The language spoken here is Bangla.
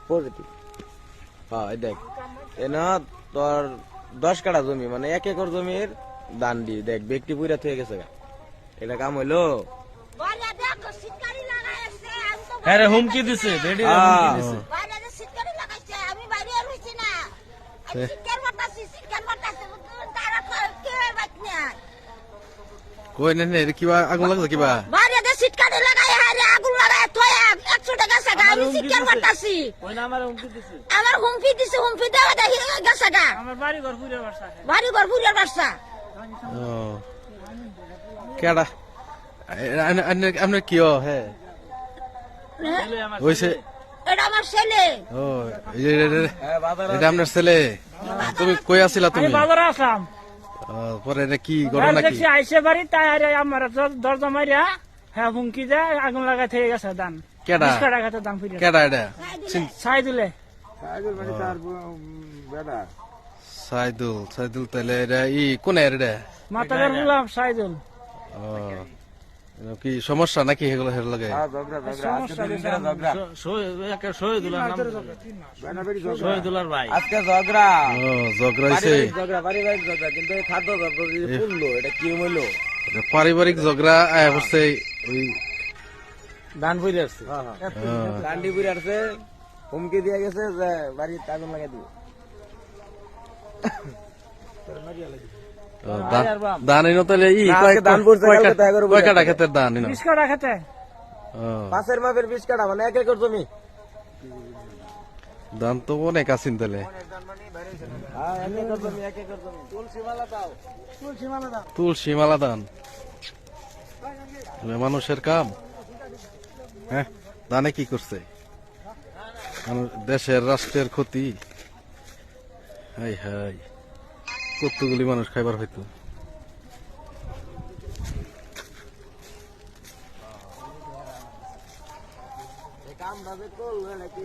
পজিটিভ। হ্যাঁ দেখ এনা তোর 10 কাঠা জমি মানে 1 একর জমির দান দি দেখ ব্যক্তি পুরা থেকে গেছে গা। এটা কাম হইলো? হ্যাঁ রে হুমকি দিছে, বেডি হুমকি দিছে। কই না রে কিবা আগুন লাগছে কিবা? বাড়িতে সিটকাটে লাগাই হারে আগুন লাগাই থয়া 100 টাকা সাগা আমি সিটকার মারতাছি। ওই না আমার হুমকি দিছে। আমার হুমকি দিছে হুমকি দেওয়া দেখি গেছে গা। আমার বাড়ি ঘর ফুরিয়ার বাসা। বাড়ি ঘর ফুরিয়ার বাসা। ও কেডা আপনি কি হ্যাঁ ওইসে এটা আমার ছেলে। ও এটা আপনার ছেলে? তুমি কই আছিলা তুমি? আমি বাজারে আসলাম। পরে এটা কি ঘটনা কি? দেখছি আইসে বাড়ি তাই আরে আমার দরজা মারিয়া হ্যাঁ হুমকি দেয় আগুন লাগাই থেকে গেছে দান। কেডা 20 টাকা খাতে দাম ফিরে। কেডা এটা? সাইদুলে। সাইদুল তাহলে এটা ই কোন এটা? মাতাগার বললাম সাইদুল। ও কি সমস্যা নাকি এগুলো হের লাগে? শহীদুল্লাহর ভাই। আজকে ঝগড়া। ও ঝগড়া হইছে। পারিবারিক ঝগড়া কিন্তু এই খাদ্য পড়লো এটা কি হইলো? এটা পারিবারিক ঝগড়া আয় হচ্ছে ওই দান ফিরে আসছে। কান্ডি পুরে আসছে হুমকি দিয়ে গেছে যে বাড়িতে আগুন লাগাই দিবে। দান এনো তাহলে ই না, আজকে দান পড়ছে, কালকে দেখা করবো। কয় কাটা ক্ষেতের দান এনো? 20 টাকা খাতে। পাশের মাপের 20 কাঠা মানে 1 একর জমি। দান তো অনেক আছেন তাহলে। হ্যাঁ 1 একর জমি 1 একর জমি। তুলসী মালা দান মানুষের কাম। হ্যাঁ দানে কি করছে? দেশের রাষ্ট্রের ক্ষতি। হাই হাই কতগুলি মানুষ খাইবার হইতো। কাম ভাবে করলো নাকি